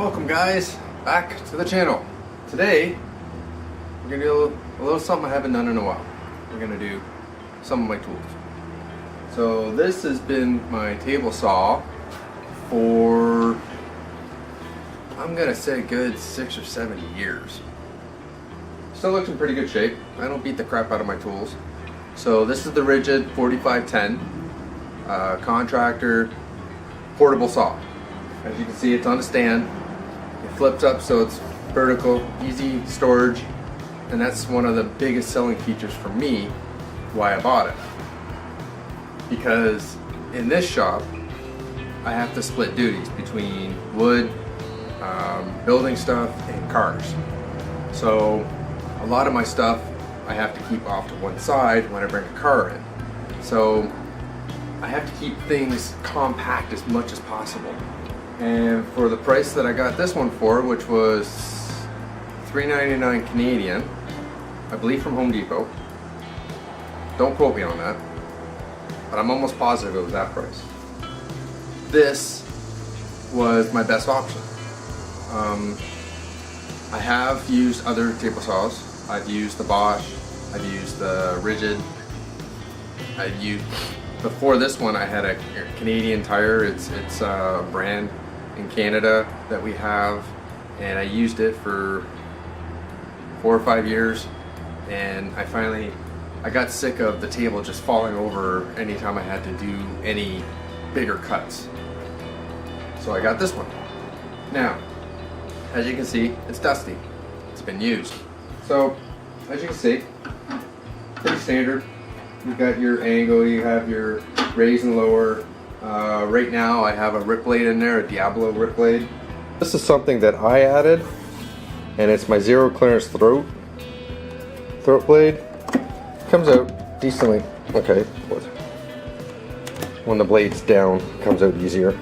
Welcome guys, back to the channel. Today, we're going to do a little something I haven't done in a while. We're going to do some of my tools. So this has been my table saw for, I'm going to say a good 6 or 7 years. Still looks in pretty good shape. I don't beat the crap out of my tools. So this is the Ridgid 4510 contractor portable saw. As you can see, it's on a stand. It flips up so it's vertical, easy storage, and that's one of the biggest selling features for me why I bought it. Because in this shop, I have to split duties between wood, building stuff, and cars. So a lot of my stuff I have to keep off to one side when I bring a car in. So I have to keep things compact as much as possible. And for the price that I got this one for, which was $3.99 Canadian, I believe from Home Depot. Don't quote me on that, but I'm almost positive it was that price. This was my best option. I have used other table saws. I've used the Bosch, I've used the Ridgid. Before this one I had a Canadian Tire. It's a brand in Canada that we have, and I used it for 4 or 5 years, and I got sick of the table just falling over anytime I had to do any bigger cuts. So I got this one. Now, as you can see, it's dusty. It's been used. So, as you can see, pretty standard. You've got your angle, you have your raise and lower. Right now I have a rip blade in there, a Diablo rip blade. This is something that I added, and it's my zero clearance throat blade. Comes out decently. Okay, when the blade's down, it comes out easier.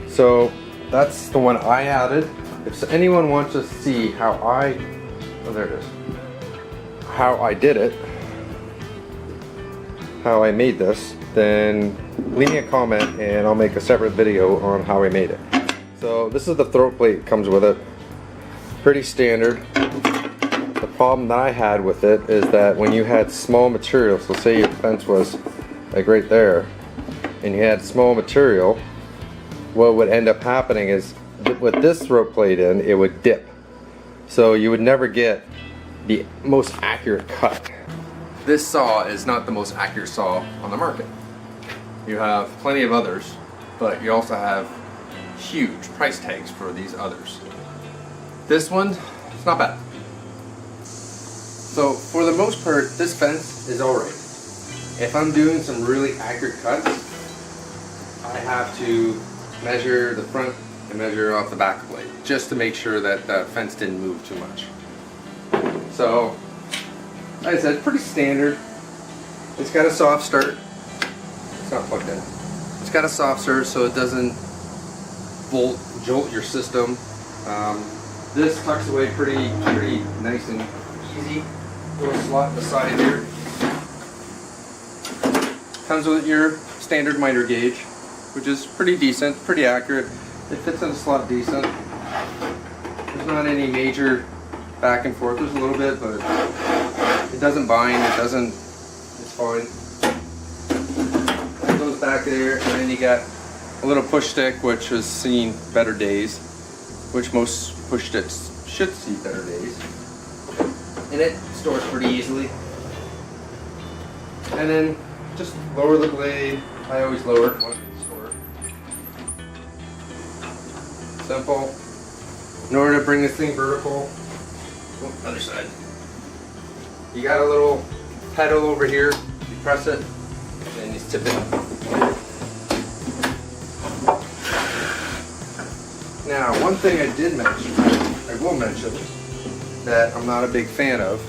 So that's the one I added. If anyone wants to see how there it is, how I did it, how I made this, then leave me a comment and I'll make a separate video on how I made it. So this is the throat plate, comes with it. Pretty standard. The problem that I had with it is that when you had small material, so say your fence was like right there, and you had small material, what would end up happening is with this throat plate in, it would dip. So you would never get the most accurate cut. This saw is not the most accurate saw on the market. You have plenty of others, but you also have huge price tags for these others. This one, it's not bad. So for the most part, this fence is alright. If I'm doing some really accurate cuts, I have to measure the front and measure off the back blade, just to make sure that the fence didn't move too much. So, like I said, pretty standard. It's got a soft start. It's not plugged in. It's got a soft start so it doesn't jolt your system. This tucks away pretty nice and easy. Little slot in the side here. Comes with your standard miter gauge, which is pretty decent, pretty accurate. It fits in the slot decent. There's not any major back and forth. There's a little bit, but it doesn't bind, it's fine. It goes back there, and then you got a little push stick, which has seen better days, which most push sticks should see better days. And it stores pretty easily. And then just lower the blade. I always lower it once it's stored. Simple. In order to bring this thing vertical, other side. You got a little pedal over here. You press it, and you tip it. Now, one thing I will mention, that I'm not a big fan of,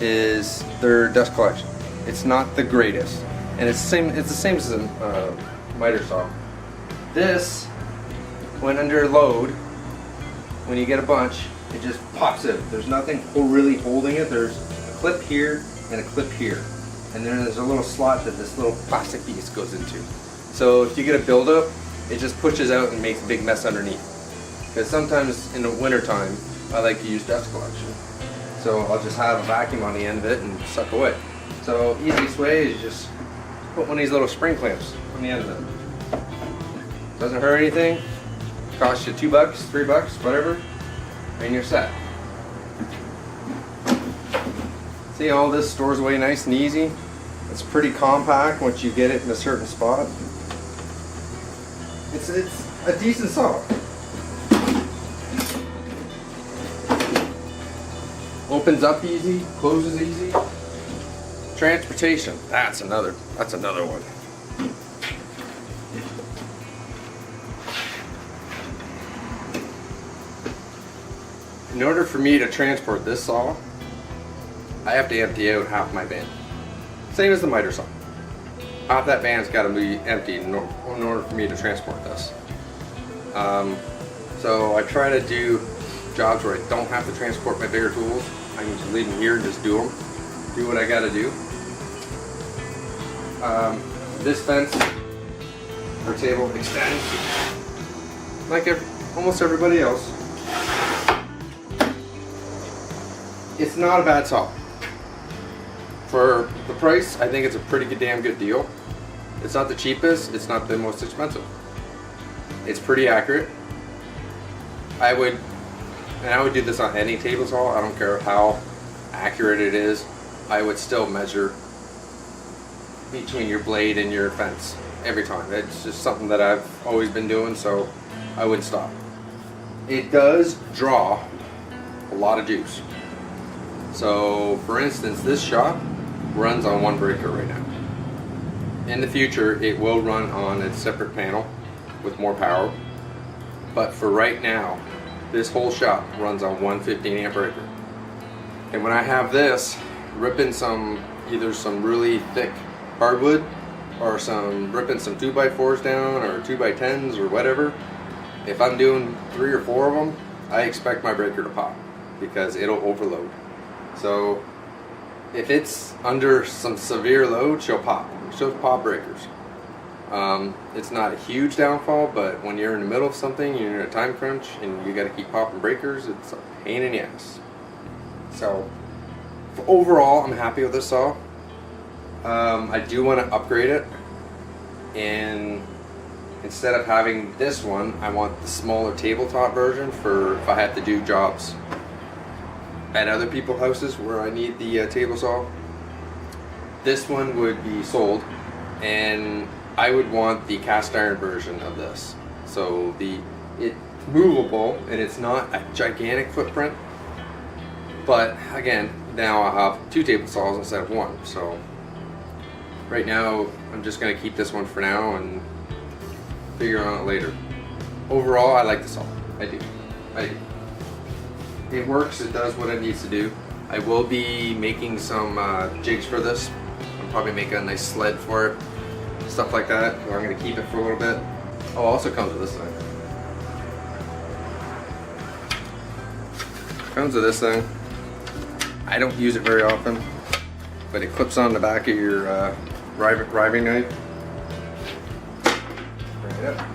is their dust collection. It's not the greatest, and it's the same as a miter saw. This, when under load, when you get a bunch, it just pops in. There's nothing really holding it. There's a clip here and a clip here. And then there's a little slot that this little plastic piece goes into. So if you get a buildup, it just pushes out and makes a big mess underneath. because sometimes in the winter time I like to use dust collection. So I'll just have a vacuum on the end of it and suck away. So easiest way is just put one of these little spring clamps on the end of it. Doesn't hurt anything. Costs you $2, $3, whatever, and you're set. See, all this stores away nice and easy. It's pretty compact once you get it in a certain spot. It's a decent saw. Opens up easy, closes easy. Transportation, that's another one. In order for me to transport this saw, I have to empty out half my van. Same as the miter saw. Half that van's got to be empty in order for me to transport this. So I try to do jobs where I don't have to transport my bigger tools. I can just leave them here and just do them. Do what I got to do. This fence or table extends like almost everybody else. It's not a bad saw. For the price, I think it's a pretty damn good deal. It's not the cheapest, it's not the most expensive. It's pretty accurate. I would do this on any table saw. I don't care how accurate it is. I would still measure between your blade and your fence every time. It's just something that I've always been doing, so I wouldn't stop. It does draw a lot of juice. So for instance, this shop runs on one breaker right now. In the future, it will run on a separate panel with more power. But for right now, this whole shop runs on one 15 amp breaker. And when I have this, ripping either some really thick hardwood or ripping some 2x4s down or 2x10s or whatever, if I'm doing 3 or 4 of them, I expect my breaker to pop because it'll overload. So if it's under some severe load, she'll pop. She'll pop breakers. It's not a huge downfall, but when you're in the middle of something, you're in a time crunch, and you got to keep popping breakers, it's a pain in the ass. So overall, I'm happy with this saw. I do want to upgrade it, and instead of having this one, I want the smaller tabletop version for if I have to do jobs at other people's houses where I need the table saw. This one would be sold, and I would want the cast iron version of this. So it's movable, and it's not a gigantic footprint. But again, now I'll have 2 table saws instead of 1. So right now, I'm just gonna keep this one for now and figure on it later. Overall, I like the saw. I do. It works, it does what it needs to do. I will be making some jigs for this. I'll probably make a nice sled for it, stuff like that, or I'm going to keep it for a little bit. Oh, also comes with this thing. Comes with this thing. I don't use it very often, but it clips on the back of your riving knife. Bring it up.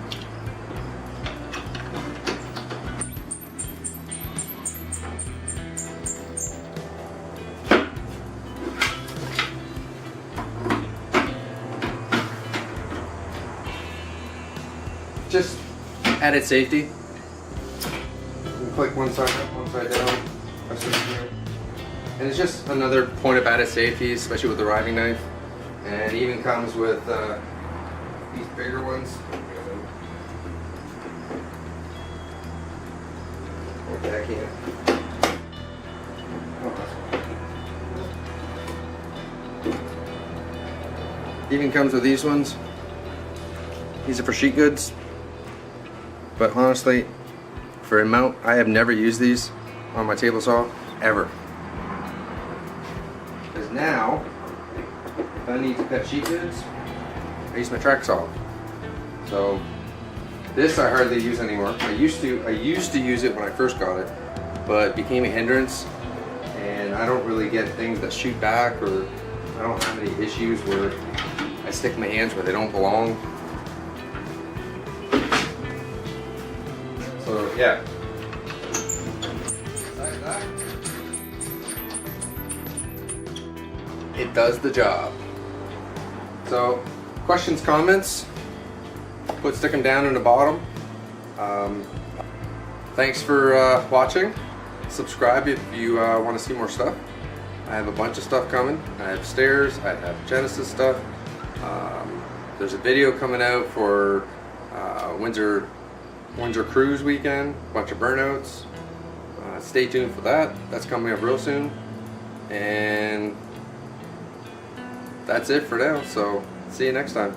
Just added safety. You can click one side up, one side down. And it's just another point of added safety, especially with the riving knife. And it even comes with these bigger ones. Okay, I can't. Even comes with these ones. These are for sheet goods. But honestly, for a mount, I have never used these on my table saw, ever. Because now, if I need to cut sheet goods, I use my track saw. So this I hardly use anymore. I used to use it when I first got it, but it became a hindrance, and I don't really get things that shoot back, or I don't have any issues where I stick my hands where they don't belong. So yeah. It does the job. So questions, comments, stick them down in the bottom. Thanks for watching. Subscribe if you want to see more stuff. I have a bunch of stuff coming. I have stairs, I have Genesis stuff. There's a video coming out for Windsor Cruise weekend, a bunch of burnouts. Stay tuned for that. That's coming up real soon. And that's it for now. So see you next time.